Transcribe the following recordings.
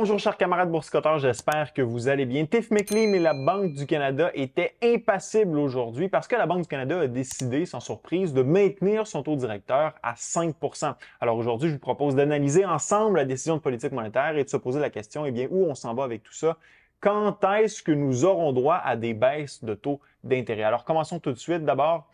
Bonjour chers camarades boursicoteurs, j'espère que vous allez bien. Tiff Maclean et la Banque du Canada étaient impassibles aujourd'hui parce que la Banque du Canada a décidé, sans surprise, de maintenir son taux directeur à 5 %. Alors aujourd'hui, je vous propose d'analyser ensemble la décision de politique monétaire et de se poser la question, où on s'en va avec tout ça? Quand est-ce que nous aurons droit à des baisses de taux d'intérêt? Alors commençons tout de suite. D'abord,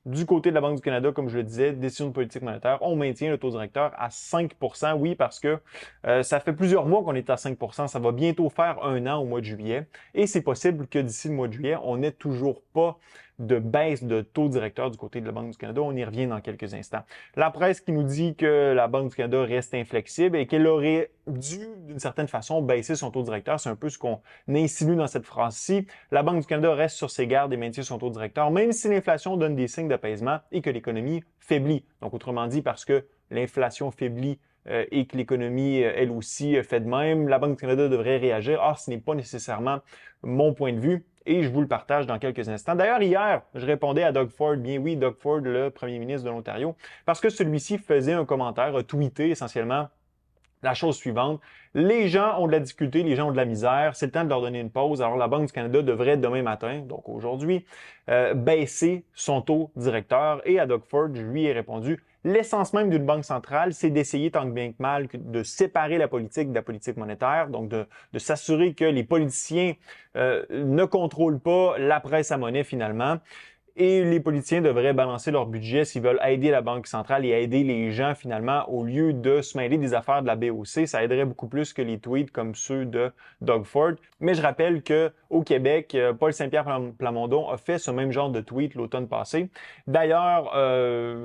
du côté de la Banque du Canada, comme je le disais, décision de politique monétaire, on maintient le taux directeur à 5 %. Oui, parce que ça fait plusieurs mois qu'on est à 5 %. Ça va bientôt faire un an au mois de juillet. Et c'est possible que d'ici le mois de juillet, on n'ait toujours pas de baisse de taux directeur du côté de la Banque du Canada. On y revient dans quelques instants. La presse qui nous dit que la Banque du Canada reste inflexible et qu'elle aurait dû, d'une certaine façon, baisser son taux directeur. C'est un peu ce qu'on insinue dans cette phrase-ci. La Banque du Canada reste sur ses gardes et maintient son taux directeur, même si l'inflation donne des signes d'apaisement et que l'économie faiblit. Donc, autrement dit, parce que l'inflation faiblit et que l'économie, elle aussi, fait de même, la Banque du Canada devrait réagir. Or, ce n'est pas nécessairement mon point de vue et je vous le partage dans quelques instants. D'ailleurs, hier, je répondais à Doug Ford, bien oui, Doug Ford, le premier ministre de l'Ontario, parce que celui-ci faisait un commentaire, a tweeté essentiellement la chose suivante. Les gens ont de la difficulté, les gens ont de la misère, c'est le temps de leur donner une pause. Alors, la Banque du Canada devrait demain matin, donc aujourd'hui, baisser son taux directeur. Et à Doug Ford, je lui ai répondu, l'essence même d'une banque centrale, c'est d'essayer tant bien que mal de séparer la politique de la politique monétaire, donc de s'assurer que les politiciens ne contrôlent pas la presse à monnaie finalement. Et les politiciens devraient balancer leur budget s'ils veulent aider la Banque centrale et aider les gens finalement au lieu de se mêler des affaires de la BOC. Ça aiderait beaucoup plus que les tweets comme ceux de Doug Ford. Mais je rappelle qu'au Québec, Paul Saint-Pierre Plamondon a fait ce même genre de tweet l'automne passé. D'ailleurs,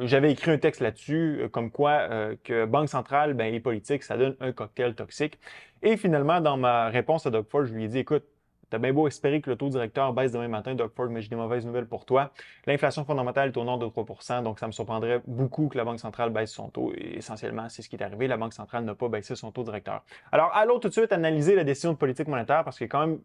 j'avais écrit un texte là-dessus comme quoi que Banque centrale et politique, ça donne un cocktail toxique. Et finalement, dans ma réponse à Doug Ford, je lui ai dit, écoute, t'as bien beau espérer que le taux directeur baisse demain matin, Doug Ford, mais j'ai des mauvaises nouvelles pour toi. L'inflation fondamentale est au nord de 3 %, donc ça me surprendrait beaucoup que la Banque centrale baisse son taux. Et essentiellement, c'est ce qui est arrivé. La Banque centrale n'a pas baissé son taux directeur. Alors, allons tout de suite analyser la décision de politique monétaire parce qu'il y a quand même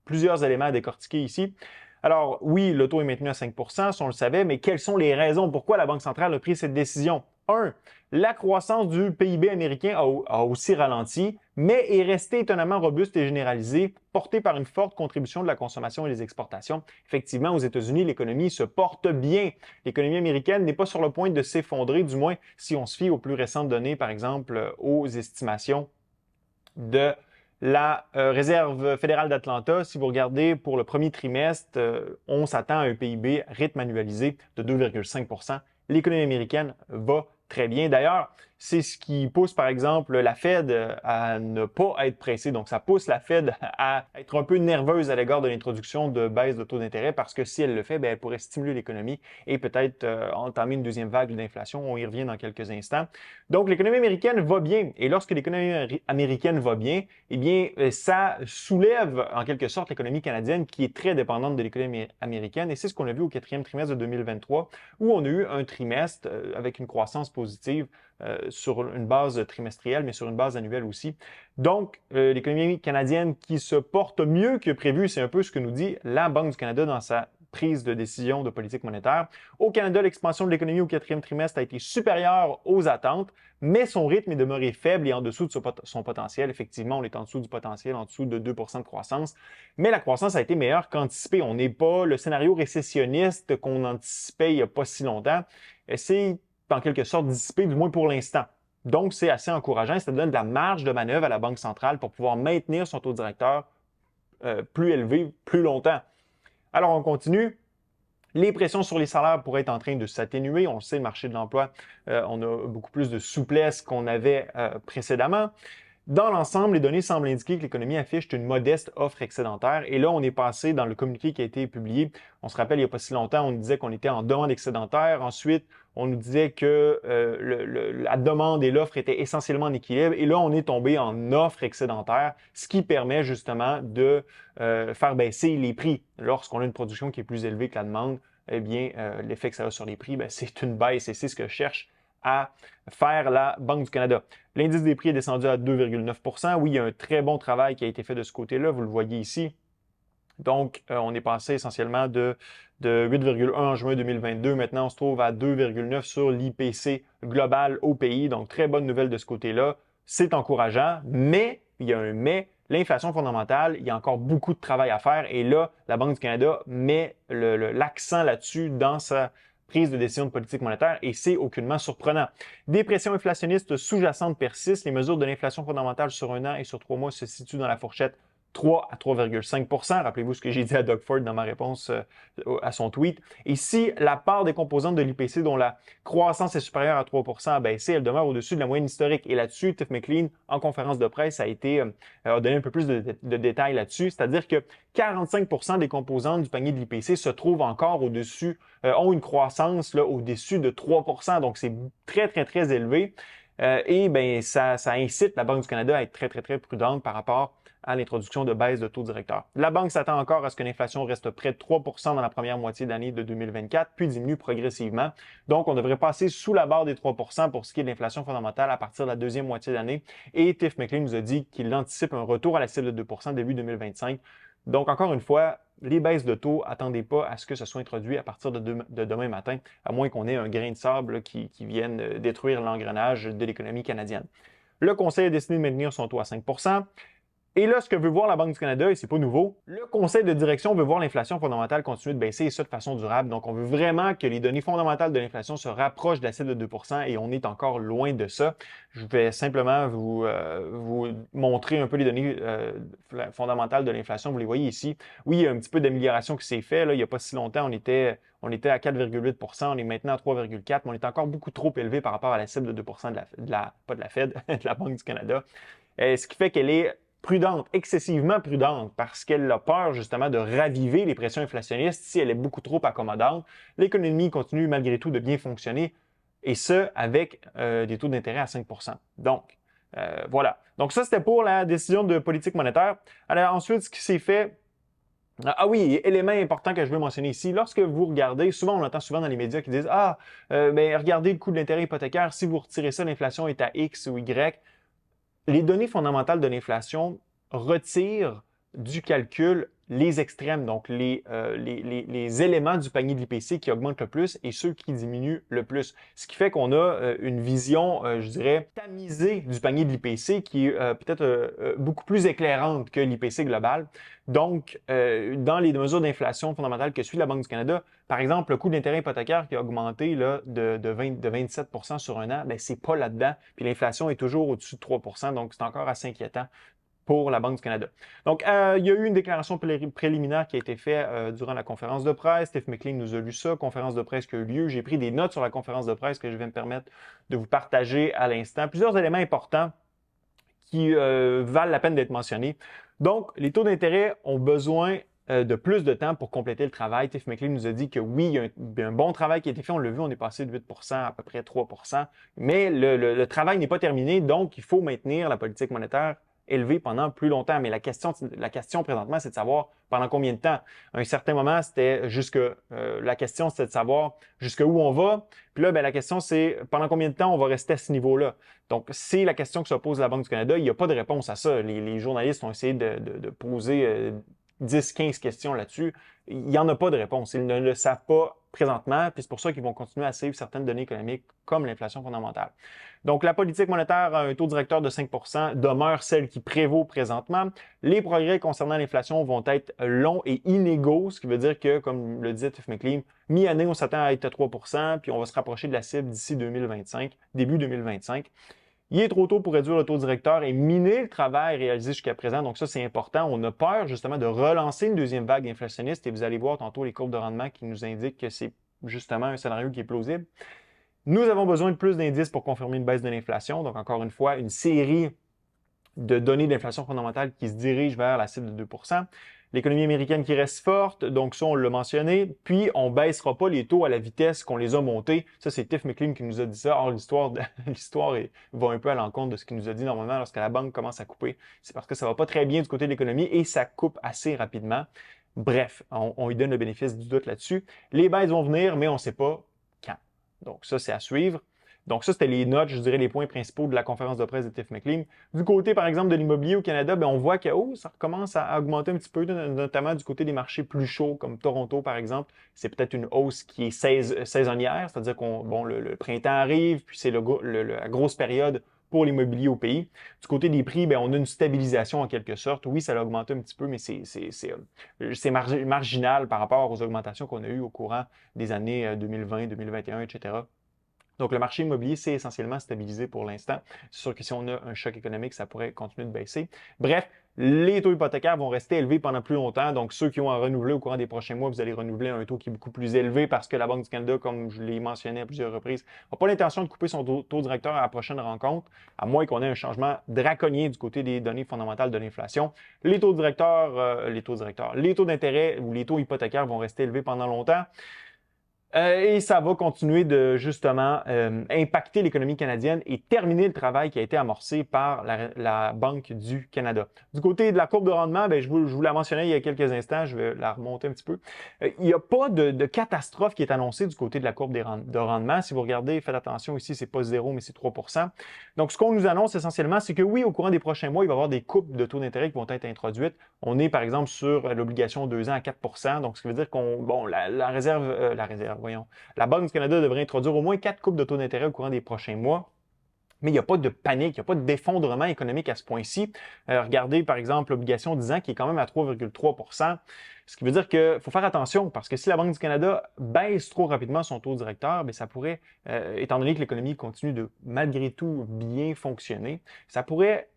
plusieurs éléments à décortiquer ici. Alors, oui, le taux est maintenu à 5 %, si on le savait, mais quelles sont les raisons pourquoi la Banque centrale a pris cette décision? 1. La croissance du PIB américain a aussi ralenti, mais est restée étonnamment robuste et généralisée, portée par une forte contribution de la consommation et des exportations. Effectivement, aux États-Unis, l'économie se porte bien. L'économie américaine n'est pas sur le point de s'effondrer, du moins si on se fie aux plus récentes données, par exemple aux estimations de la Réserve fédérale d'Atlanta. Si vous regardez pour le premier trimestre, on s'attend à un PIB rythme annualisé de 2,5 %. L'économie américaine va très bien. D'ailleurs, c'est ce qui pousse, par exemple, la Fed à ne pas être pressée. Donc, ça pousse la Fed à être un peu nerveuse à l'égard de l'introduction de baisse de taux d'intérêt parce que si elle le fait, elle pourrait stimuler l'économie et peut-être entamer une deuxième vague d'inflation. On y revient dans quelques instants. Donc, l'économie américaine va bien. Et lorsque l'économie américaine va bien, ça soulève en quelque sorte l'économie canadienne qui est très dépendante de l'économie américaine. Et c'est ce qu'on a vu au quatrième trimestre de 2023 où on a eu un trimestre avec une croissance positive sur une base trimestrielle, mais sur une base annuelle aussi. Donc, l'économie canadienne qui se porte mieux que prévu, c'est un peu ce que nous dit la Banque du Canada dans sa prise de décision de politique monétaire. Au Canada, l'expansion de l'économie au quatrième trimestre a été supérieure aux attentes, mais son rythme est demeuré faible et en dessous de son potentiel. Effectivement, on est en dessous du potentiel, en dessous de 2 % de croissance, mais la croissance a été meilleure qu'anticipée. On n'est pas le scénario récessionniste qu'on anticipait il n'y a pas si longtemps. C'est en quelque sorte dissipé, du moins pour l'instant. Donc, c'est assez encourageant. Ça donne de la marge de manœuvre à la Banque centrale pour pouvoir maintenir son taux directeur plus élevé plus longtemps. Alors, on continue. Les pressions sur les salaires pourraient être en train de s'atténuer. On le sait, le marché de l'emploi, on a beaucoup plus de souplesse qu'on avait précédemment. Dans l'ensemble, les données semblent indiquer que l'économie affiche une modeste offre excédentaire. Et là, on est passé dans le communiqué qui a été publié. On se rappelle, il n'y a pas si longtemps, on nous disait qu'on était en demande excédentaire. Ensuite, on nous disait que la demande et l'offre étaient essentiellement en équilibre. Et là, on est tombé en offre excédentaire, ce qui permet justement de faire baisser les prix. Lorsqu'on a une production qui est plus élevée que la demande, l'effet que ça a sur les prix, c'est une baisse et c'est ce que cherche à faire la Banque du Canada. L'indice des prix est descendu à 2,9 %. Oui, il y a un très bon travail qui a été fait de ce côté-là, vous le voyez ici. Donc, on est passé essentiellement de 8,1 en juin 2022. Maintenant, on se trouve à 2,9 sur l'IPC global au pays. Donc, très bonne nouvelle de ce côté-là. C'est encourageant, mais il y a un mais, l'inflation fondamentale, il y a encore beaucoup de travail à faire et là, la Banque du Canada met l'accent là-dessus dans sa prise de décision de politique monétaire et c'est aucunement surprenant. Des pressions inflationnistes sous-jacentes persistent. Les mesures de l'inflation fondamentale sur un an et sur 3 mois se situent dans la fourchette 3 à 3,5 %. Rappelez-vous ce que j'ai dit à Doug Ford dans ma réponse à son tweet. Et si la part des composantes de l'IPC dont la croissance est supérieure à 3 % a baissé, elle demeure au-dessus de la moyenne historique. Et là-dessus, Tiff McLean, en conférence de presse, a donné un peu plus de détails là-dessus. C'est-à-dire que 45 % des composantes du panier de l'IPC se trouvent encore au-dessus, ont une croissance là, au-dessus de 3 %. Donc, c'est très, très, très élevé. Et ben, ça incite la Banque du Canada à être très, très, très prudente par rapport à l'introduction de baisse de taux directeurs. La Banque s'attend encore à ce que l'inflation reste près de 3 % dans la première moitié d'année de 2024, puis diminue progressivement. Donc, on devrait passer sous la barre des 3 % pour ce qui est de l'inflation fondamentale à partir de la deuxième moitié d'année. Et Tiff McLean nous a dit qu'il anticipe un retour à la cible de 2 % début 2025. Donc, encore une fois, les baisses de taux, attendez pas à ce que ce soit introduit à partir de demain matin, à moins qu'on ait un grain de sable qui vienne détruire l'engrenage de l'économie canadienne. Le Conseil a décidé de maintenir son taux à 5 %. Et là, ce que veut voir la Banque du Canada, et c'est pas nouveau, le conseil de direction veut voir l'inflation fondamentale continuer de baisser et ça de façon durable. Donc, on veut vraiment que les données fondamentales de l'inflation se rapprochent de la cible de 2 % et on est encore loin de ça. Je vais simplement vous montrer un peu les données fondamentales de l'inflation. Vous les voyez ici. Oui, il y a un petit peu d'amélioration qui s'est fait. Là, il n'y a pas si longtemps, on était à 4,8 %, on est maintenant à 3,4 %, mais on est encore beaucoup trop élevé par rapport à la cible de 2 % pas de la Fed, de la Banque du Canada. Ce qui fait qu'elle est prudente, excessivement prudente, parce qu'elle a peur justement de raviver les pressions inflationnistes si elle est beaucoup trop accommodante. L'économie continue malgré tout de bien fonctionner, et ce, avec des taux d'intérêt à 5 %. Donc, voilà. Donc ça, c'était pour la décision de politique monétaire. Alors ensuite, ce qui s'est fait... Ah oui, élément important que je veux mentionner ici, lorsque vous regardez, souvent on entend souvent dans les médias qui disent « Ah, ben regardez le coût de l'intérêt hypothécaire, si vous retirez ça, l'inflation est à X ou Y ». Les données fondamentales de l'inflation retirent du calcul les extrêmes, donc les éléments du panier de l'IPC qui augmentent le plus et ceux qui diminuent le plus. Ce qui fait qu'on a une vision, je dirais, tamisée du panier de l'IPC qui est peut-être beaucoup plus éclairante que l'IPC global. Donc, dans les mesures d'inflation fondamentales que suit la Banque du Canada, par exemple, le coût d'intérêt hypothécaire qui a augmenté là, de 27 % sur un an, ben, c'est pas là-dedans. Puis l'inflation est toujours au-dessus de 3 %, donc c'est encore assez inquiétant pour la Banque du Canada. Donc, il y a eu une déclaration préliminaire qui a été faite durant la conférence de presse. Tiff McLean nous a lu ça, conférence de presse qui a eu lieu. J'ai pris des notes sur la conférence de presse que je vais me permettre de vous partager à l'instant. Plusieurs éléments importants qui valent la peine d'être mentionnés. Donc, les taux d'intérêt ont besoin de plus de temps pour compléter le travail. Tiff McLean nous a dit que oui, il y a un bon travail qui a été fait. On l'a vu, on est passé de 8 % à peu près 3 %. Mais le travail n'est pas terminé, donc il faut maintenir la politique monétaire élevé pendant plus longtemps. Mais la question présentement, c'est de savoir pendant combien de temps. À un certain moment, c'était la question, c'était de savoir jusqu'où on va. Puis là, ben, la question, c'est pendant combien de temps on va rester à ce niveau-là. Donc, c'est la question que se pose la Banque du Canada. Il n'y a pas de réponse à ça. Les journalistes ont essayé de poser 10, 15 questions là-dessus. Il n'y en a pas de réponse. Ils ne le savent pas présentement, puis c'est pour ça qu'ils vont continuer à suivre certaines données économiques comme l'inflation fondamentale. Donc, la politique monétaire à un taux directeur de 5 % demeure celle qui prévaut présentement. Les progrès concernant l'inflation vont être longs et inégaux, ce qui veut dire que, comme le disait Tiff McLean, mi-année, on s'attend à être à 3 %, puis on va se rapprocher de la cible d'ici 2025, début 2025. Il est trop tôt pour réduire le taux directeur et miner le travail réalisé jusqu'à présent. Donc ça, c'est important. On a peur justement de relancer une deuxième vague inflationniste et vous allez voir tantôt les courbes de rendement qui nous indiquent que c'est justement un scénario qui est plausible. Nous avons besoin de plus d'indices pour confirmer une baisse de l'inflation. Donc encore une fois, une série de données d'inflation fondamentale qui se dirigent vers la cible de 2 %. L'économie américaine qui reste forte, donc ça, on l'a mentionné. Puis, on ne baissera pas les taux à la vitesse qu'on les a montés. Ça, c'est Tiff McLean qui nous a dit ça. Or, l'histoire va un peu à l'encontre de ce qu'il nous a dit normalement lorsque la banque commence à couper. C'est parce que ça ne va pas très bien du côté de l'économie et ça coupe assez rapidement. Bref, on lui donne le bénéfice du doute là-dessus. Les baisses vont venir, mais on ne sait pas quand. Donc, ça, c'est à suivre. Donc ça, c'était les notes, je dirais les points principaux de la conférence de presse de Tiff McLean. Du côté, par exemple, de l'immobilier au Canada, bien, on voit que ça recommence à augmenter un petit peu, notamment du côté des marchés plus chauds, comme Toronto, par exemple. C'est peut-être une hausse qui est saisonnière, c'est-à-dire le printemps arrive, puis c'est la grosse période pour l'immobilier au pays. Du côté des prix, on a une stabilisation en quelque sorte. Oui, ça a augmenté un petit peu, mais c'est marginal par rapport aux augmentations qu'on a eues au courant des années 2020, 2021, etc. Donc, le marché immobilier s'est essentiellement stabilisé pour l'instant. C'est sûr que si on a un choc économique, ça pourrait continuer de baisser. Bref, les taux hypothécaires vont rester élevés pendant plus longtemps. Donc, ceux qui vont en renouveler au courant des prochains mois, vous allez renouveler un taux qui est beaucoup plus élevé parce que la Banque du Canada, comme je l'ai mentionné à plusieurs reprises, n'a pas l'intention de couper son taux directeur à la prochaine rencontre, à moins qu'on ait un changement draconien du côté des données fondamentales de l'inflation. Les taux d'intérêt ou les taux hypothécaires vont rester élevés pendant longtemps. Et ça va continuer de justement impacter l'économie canadienne et terminer le travail qui a été amorcé par la Banque du Canada. Du côté de la courbe de rendement, je vous la mentionnais il y a quelques instants, je vais la remonter un petit peu. Il n'y a pas de catastrophe qui est annoncée du côté de la courbe de rendement. Si vous regardez, faites attention ici, c'est pas 0, mais c'est 3%. Donc, ce qu'on nous annonce essentiellement, c'est que oui, au courant des prochains mois, il va y avoir des coupes de taux d'intérêt qui vont être introduites. On est, par exemple, sur l'obligation 2 ans à 4%. Donc, ce qui veut dire la Banque du Canada devrait introduire au moins 4 coupes de taux d'intérêt au courant des prochains mois. Mais il n'y a pas de panique, il n'y a pas d'effondrement économique à ce point-ci. Regardez, par exemple, l'obligation 10 ans qui est quand même à 3,3%. Ce qui veut dire qu'il faut faire attention parce que si la Banque du Canada baisse trop rapidement son taux directeur, ça pourrait, étant donné que l'économie continue de malgré tout bien fonctionner, ça pourrait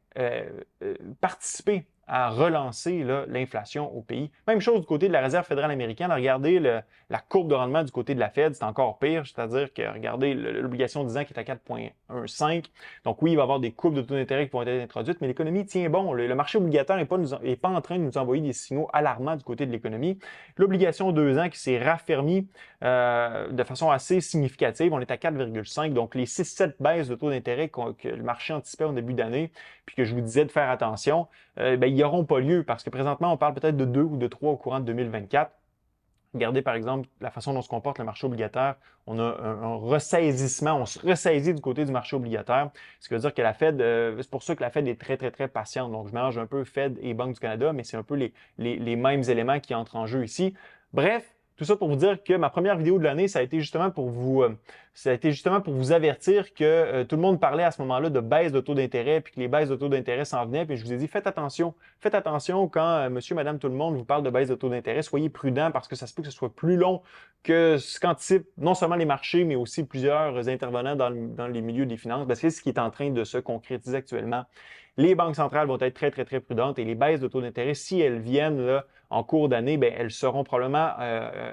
participer à relancer l'inflation au pays. Même chose du côté de la Réserve fédérale américaine. Regardez la courbe de rendement du côté de la Fed, c'est encore pire. C'est-à-dire que regardez l'obligation 10 ans qui est à 4,15. Donc oui, il va y avoir des coupes de taux d'intérêt qui vont être introduites, mais l'économie tient bon. Le marché obligataire n'est pas en train de nous envoyer des signaux alarmants du côté de l'économie. L'obligation 2 ans qui s'est raffermie de façon assez significative. On est à 4,5. Donc les 6-7 baisses de taux d'intérêt que le marché anticipait au début d'année, puis que je vous disais de faire attention, ils n'auront pas lieu parce que présentement, on parle peut-être de 2 ou de 3 au courant de 2024. Regardez par exemple la façon dont se comporte le marché obligataire. On a un ressaisissement, on se ressaisit du côté du marché obligataire. Ce qui veut dire que la Fed, c'est pour ça que la Fed est très, très, très patiente. Donc, je mélange un peu Fed et Banque du Canada, mais c'est un peu les mêmes éléments qui entrent en jeu ici. Bref, tout ça pour vous dire que ma première vidéo de l'année, ça a été justement pour vous avertir que tout le monde parlait à ce moment-là de baisse de taux d'intérêt, puis que les baisses de taux d'intérêt s'en venaient, puis je vous ai dit faites attention quand monsieur, madame, tout le monde vous parle de baisse de taux d'intérêt, soyez prudents parce que ça se peut que ce soit plus long que ce qu'anticipent non seulement les marchés, mais aussi plusieurs intervenants dans les milieux des finances. C'est ce qui est en train de se concrétiser actuellement. Les banques centrales vont être très, très, très prudentes et les baisses de taux d'intérêt, si elles viennent là, en cours d'année, elles seront probablement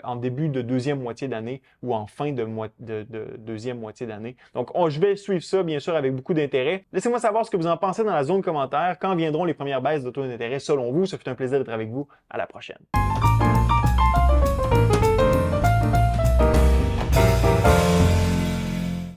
en début de deuxième moitié d'année ou en fin de deuxième moitié d'année. Donc, je vais suivre ça, bien sûr, avec beaucoup d'intérêt. Laissez-moi savoir ce que vous en pensez dans la zone commentaire. Quand viendront les premières baisses de taux d'intérêt selon vous? Ça fait un plaisir d'être avec vous. À la prochaine.